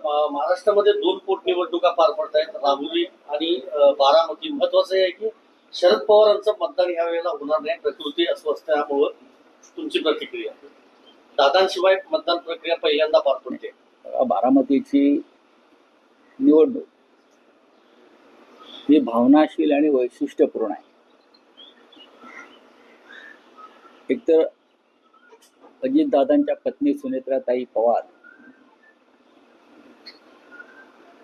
महाराष्ट्रामध्ये दोन पोटनिवडणुका पार पडत आहेत, राहुरी आणि बारामती. महत्वाचं आहे की शरद पवारांचं मतदान ह्या वेळेला होणार नाही, प्रकृती अस्वस्थ त्यामुळं. तुमची प्रतिक्रिया? दादांशिवाय मतदान प्रक्रिया पहिल्यांदा पार पडते. बारामतीची निवडणूक ही भावनाशील आणि वैशिष्ट्यपूर्ण आहे. एकतर अजितदादांच्या पत्नी सुनेत्राताई पवार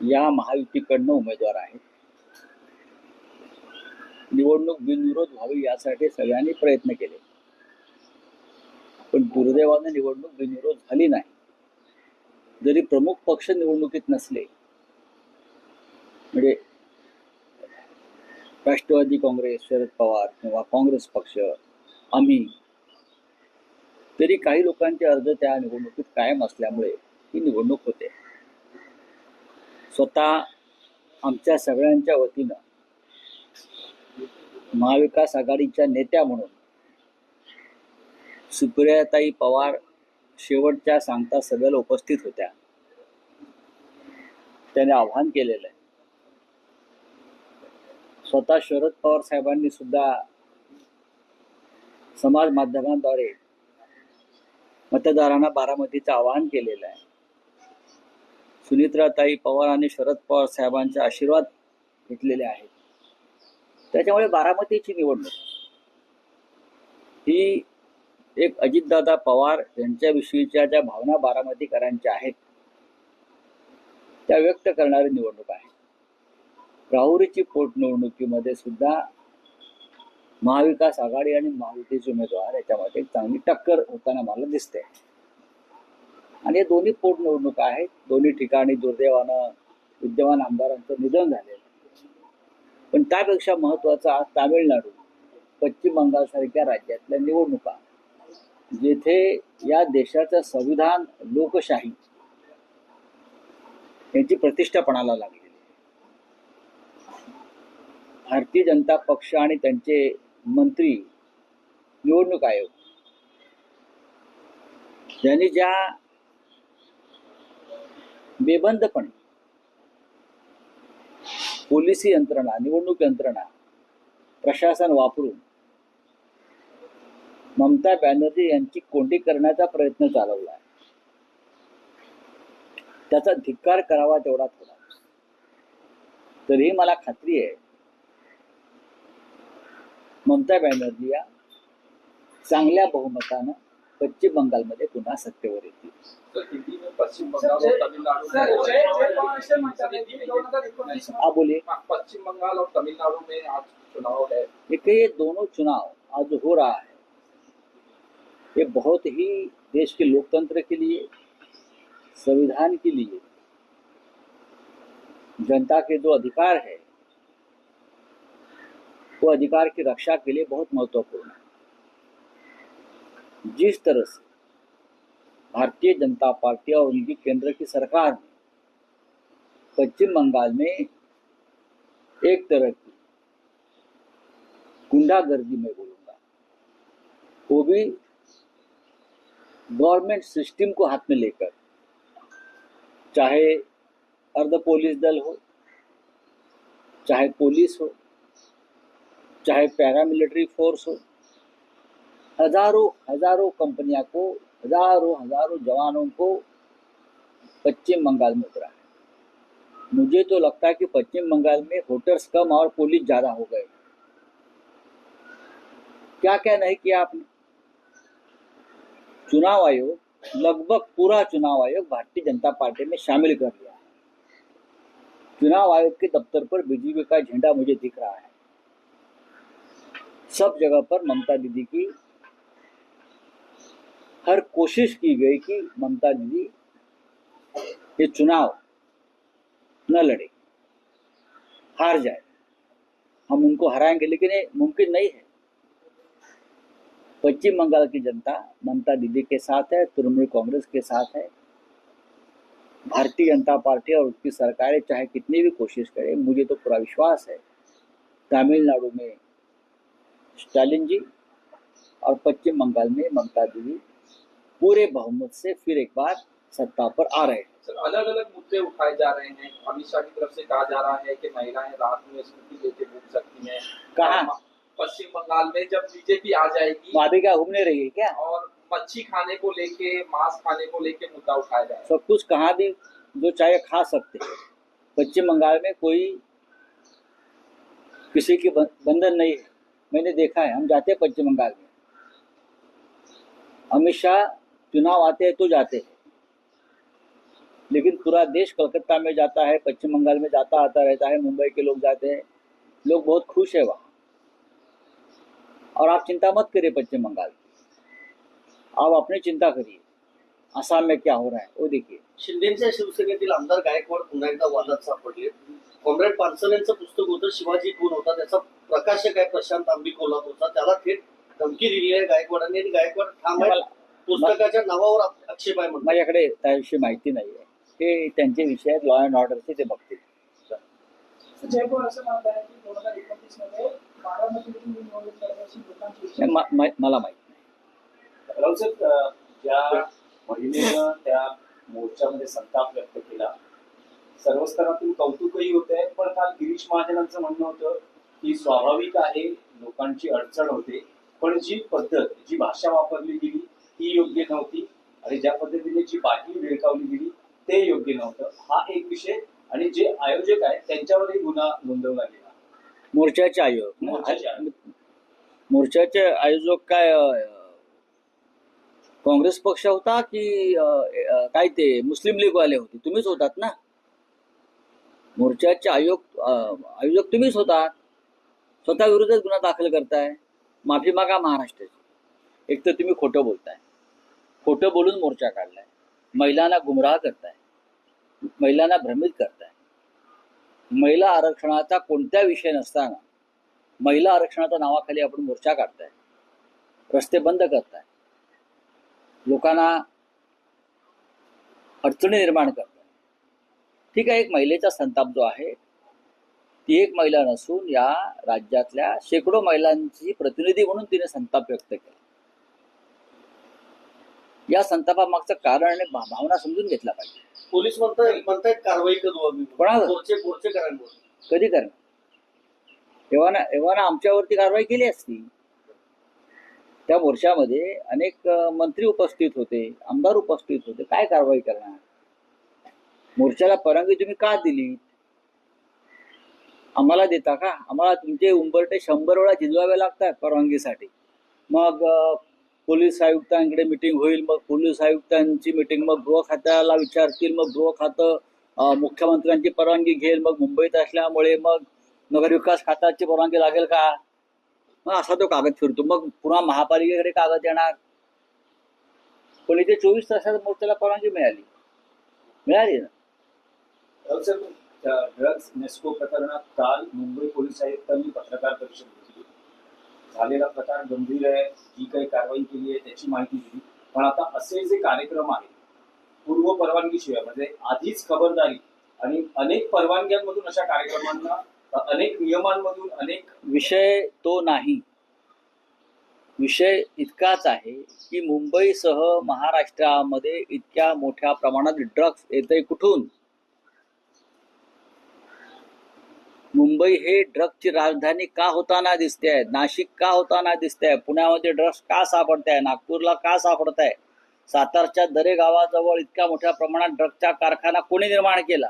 या महायुतीकडनं उमेदवार आहेत. निवडणूक बिनविरोध व्हावी यासाठी सगळ्यांनी प्रयत्न केले, पण दुर्दैवाने निवडणूक बिनविरोध झाली नाही. जरी प्रमुख पक्ष निवडणुकीत नसले, म्हणजे राष्ट्रवादी काँग्रेस, शरद पवार किंवा काँग्रेस पक्ष, आम्ही, तरी काही लोकांचे अर्ज त्या निवडणुकीत कायम असल्यामुळे ही निवडणूक होते. स्वतः आमच्या सगळ्यांच्या वतीनं महाविकास आघाडीच्या नेत्या म्हणून सुप्रियाताई पवार शेवटच्या सांगता सभेला उपस्थित होत्या. त्याने आव्हान केलेलं आहे. स्वतः शरद पवार साहेबांनी सुद्धा समाज माध्यमांद्वारे मतदारांना बारामतीचं आवाहन केलेलं आहे. सुनेत्राताई पवार आणि शरद पवार साहेबांचे आशीर्वाद घेतलेले आहेत. त्याच्यामुळे बारामतीची निवडणूक ही एक अजितदादा पवार यांच्याविषयीच्या ज्या भावना बारामतीकरांच्या आहेत त्या व्यक्त करणारी निवडणूक आहे. राहुरीची पोटनिवडणुकीमध्ये सुद्धा महाविकास आघाडी आणि महायुतीचे उमेदवार याच्यामध्ये चांगली टक्कर होताना मला दिसते. आणि हे दोन्ही पोटनिवडणुका आहेत. दोन्ही ठिकाणी दुर्दैवानं विद्यमान आमदारांचं निधन झालेलं. पण त्यापेक्षा महत्त्वाचं आज तामिळनाडू, पश्चिम बंगालसारख्या राज्यातल्या निवडणुका, जेथे या देशाचं संविधान, लोकशाही यांची प्रतिष्ठा पणाला लागलेली. भारतीय जनता पक्ष आणि त्यांचे मंत्री, निवडणूक आयोग यांनी ज्या बेबंदपणे पोलिसी यंत्रणा, निवडणूक यंत्रणा, प्रशासन वापरून ममता बॅनर्जी यांची कोंडी करण्याचा प्रयत्न चालवला आहे, त्याचा धिक्कार करावा तेवढा थोडा. तरीही मला खात्री आहे ममता बॅनर्जी या चांगल्या बहुमतानं पश्चिम बंगालमध्ये पुन्हा सत्तेवर येतील. पश्चिम बंगाल और तमिलनाडु बोलिए। पश्चिम बंगाल और तमिलनाडु में आज चुनाव है। देखिए, ये दोनों चुनाव आज हो रहा है, ये बहुत ही देश के लोकतंत्र के लिए, संविधान के लिए, जनता के जो अधिकार है वो अधिकार की रक्षा के लिए बहुत महत्वपूर्ण है. जिस तरह से भारतीय जनता पार्टी और उनकी केंद्र की सरकार ने पश्चिम बंगाल में एक तरह की गुंडागर्दी में बोलूंगा, वो भी गवर्नमेंट सिस्टम को हाथ में लेकर, चाहे अर्ध पुलिस दल हो, चाहे पुलिस हो, चाहे पैरामिलिट्री फोर्स हो, हजारों कंपनियां को, हजारों जवानों को पश्चिम बंगाल में उतरा है. मुझे तो लगता है कि पश्चिम बंगाल में वोटर्स कम और पुलिस ज्यादा हो गए. क्या क्या नहीं किया आपने. चुनाव आयोग, लगभग पूरा चुनाव आयोग भारतीय जनता पार्टी में शामिल कर लिया है. चुनाव आयोग के दफ्तर पर बीजेपी का झंडा मुझे दिख रहा है. सब जगह पर ममता दीदी की हर कोशिश की गई कि ममता दीदी ये चुनाव न लड़े, हार जाए, हम उनको हराएंगे. लेकिन ये मुमकिन नहीं है. पश्चिम बंगाल की जनता ममता दीदी के साथ है, तृणमूल कांग्रेस के साथ है. भारतीय जनता पार्टी और उसकी सरकारें चाहे कितनी भी कोशिश करें, मुझे तो पूरा विश्वास है तमिलनाडु में स्टालिन जी और पश्चिम बंगाल में ममता दीदी पूरे बहुमत से फिर एक बार सत्ता पर आ रहे हैं. सर अलग अलग मुद्दे उठाए जा रहे हैं। अमित शाह की तरफ से कहा जा रहा है कि महिलाएं रात में स्कूटी लेके घूम सकती हैं। कहाँ? पश्चिम बंगाल में जब बीजेपी आ जाएगी। वहाँ भी क्या घूमने रही है क्या? और मच्छी खाने को लेके, मांस खाने को लेके मुद्दा उठाया जा रहा है। सब कुछ कहाँ भी जो चाहे खा सकते हैं। पश्चिम बंगाल में कोई किसी की बंधन नहीं है। मैंने देखा है, हम जाते हैं पश्चिम बंगाल में, अमित शाह चुनाव आते हैं तो जाते हैं, लेकिन पूरा देश कलकत्ता में जाता है, पश्चिम बंगाल में जाता आता रहता है, मुंबई के लोग जाते हैं, लोग बहुत खुश है वहाँ। और आप चिंता मत करिए पश्चिम बंगाल की, आप अपनी चिंता करिए आसाम में क्या हो रहा है वो देखिए। शिंदेच्या शिवसेनेतील आमदार गायकवाड पुन्हा एकदा वादात सापडले। कॉम्रेड पानसरे यांचं पुस्तक होतं शिवाजी कोण होता, त्याचा प्रकाशक आहे प्रशांत आंबी कोल्हापूरचा, त्याला थेट धमकी दिली आहे गायकवाडांनी आणि गायकवाड ठाम आहे पुस्तकाच्या नावावर आक्षेप आहे म्हणून। माझ्याकडे त्याविषयी माहिती नाही आहे, हे त्यांचे विषय आहेत, लॉ अँड ऑर्डरचे ते बघतील। जयपूर असं म्हणत आहे की 2029 मध्ये बारामतीतून निवडणूक करण्याची लोकांची इच्छा आहे. मला माहित नाही। राहुल साहेब, ज्या महिलेनं त्या मोर्चामध्ये संताप व्यक्त केला, सर्व स्तरातून कौतुकही होत आहे, पण काल गिरीश महाजनांचं म्हणणं होतं की स्वाभाविक आहे, लोकांची अडचण होते, पण जी पद्धत, जी भाषा वापरली गेली ती योग्य नव्हती आणि ज्या पद्धतीने जी बातमी भेडकावली गेली ते योग्य नव्हतं, हा एक विषय। आणि जे आयोजक आहेत त्यांच्यावरही गुन्हा नोंदवला गेला। मोर्चाचे आयोजक मोर्चाचे आयोजक काय काँग्रेस पक्ष होता की काय ते मुस्लिम लीग वाले होते? तुम्हीच होतात ना। मोर्चाचे आयोजक तुम्हीच होतात, स्वतः विरोधात गुन्हा दाखल करताय। माफी मागा महाराष्ट्राची। एक तर तुम्ही खोटं बोलताय, खोटं बोलून मोर्चा काढलाय, महिलांना गुमराह करताय, महिलांना भ्रमित करताय। महिला आरक्षणाचा कोणत्या विषय नसताना महिला आरक्षणाच्या नावाखाली आपण मोर्चा काढताय, रस्ते बंद करताय, लोकांना अडचणी निर्माण करताय। ठीक आहे, एक महिलेचा संताप जो आहे, ती एक महिला नसून या राज्यातल्या शेकडो महिलांची प्रतिनिधी म्हणून तिने संताप व्यक्त केला। या संतापामागचं कारण आणि भावना समजून घेतला पाहिजे। पोलीस म्हणतायत कारवाई करू आम्ही, कोणावर? मोर्चेकरांवर। कधी करणार? एव्हाना आमच्यावरती कारवाई केली असती। त्या मोर्चामध्ये अनेक मंत्री उपस्थित होते, आमदार उपस्थित होते, काय कारवाई करणार? मोर्चाला परवानगी तुम्ही का दिली? आम्हाला देता का? आम्हाला तुमचे उंबरटे 100 वेळा झिजवावे लागतात परवानगीसाठी। मग पोलीस आयुक्तांकडे मिटिंग होईल, मग पोलीस आयुक्तांची मिटिंग, मग गृह खात्याला विचारतील, मग गृह खातं मुख्यमंत्र्यांची परवानगी घेईल, मग मुंबईत असल्यामुळे मग नगरविकास खात्याची परवानगी लागेल का? मग असा तो कागद फिरतो, मग पुन्हा महापालिकेकडे कागद येणार। पण इथे 24 तासात मोर्चाला परवानगी मिळाली ना। राहुल साहेब, ड्रग्ज नेस्को प्रकरणात काल मुंबई पोलीस आयुक्तांनी पत्रकार परिषद घेतली। झालेला प्रकार गंभीर आहे, जी काही कारवाई केली आहे त्याची माहिती दिली, पण आता असे जे कार्यक्रम आहेत पूर्व परवानगीशिवाय, म्हणजे आधीच खबरदारी आणि अनेक परवानग्यांमधून अशा कार्यक्रमांना, अनेक नियमांमधून, अनेक विषय तो नाही। विषय इतकाच आहे की मुंबईसह महाराष्ट्रामध्ये इतक्या मोठ्या प्रमाणात ड्रग्ज येतंय कुठून? मुंबई हे ड्रग्जची राजधानी का होताना दिसते? नाशिक का होताना दिसते? पुण्यामध्ये ड्रग्ज का सापडताय? नागपूरला का सापडताय? सातारच्या दरे गावाजवळ इतक्या मोठ्या प्रमाणात ड्रग्जचा कारखाना कोणी निर्माण केला?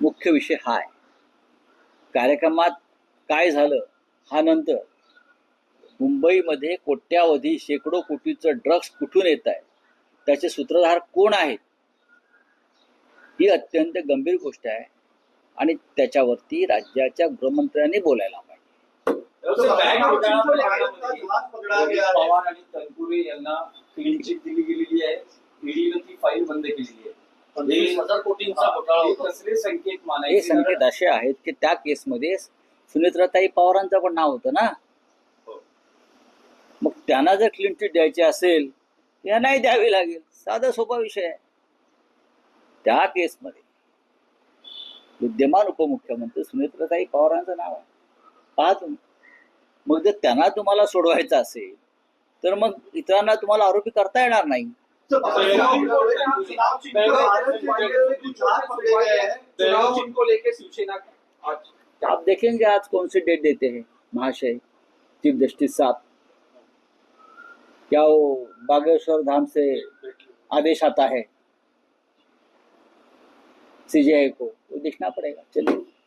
मुख्य विषय हा आहे। कार्यक्रमात काय झालं हा नंतर, मुंबईमध्ये कोट्यावधी शेकडो कोटीचं ड्रग्ज कुठून येत आहे, त्याचे सूत्रधार कोण आहेत, ही अत्यंत गंभीर गोष्ट आहे आणि त्याच्यावरती राज्याच्या गृहमंत्र्यांनी बोलायला पाहिजे। पवार आणि तनपुरे यांना क्लीन चिट दिली गेलेली आहे, ईडीनं ती फाईल बंद केलेली आहे। 20,000 कोटींचा घोटाळा होता। कसले संकेत हे मानायचे? संकेत असे आहेत की त्या केसमध्ये सुनेत्राताई पवारांचं पण नाव होतं ना। मग त्यांना जर क्लीन चिट द्यायची असेल त्यांनाही द्यावी लागेल, साधा सोपा विषय आहे। त्या केसमध्ये विद्यमान उपमुख्यमंत्री सुनेत्राताई पवारांचं नाव आहे, पहा तुम्ही। मग जर त्यांना तुम्हाला सोडवायचं असेल तर मग इतरांना तुम्हाला आरोपी करता येणार नाही। चुनाव चिन्ह को लेके शिवसेना आज आप देखेंगे आज कौन सी डेट देते हैं महाशय चीफ जस्टिस साहब। क्या वो बागेश्वर धाम से आदेश आता है सीजीआई को, वो देखना पड़ेगा। चलिए।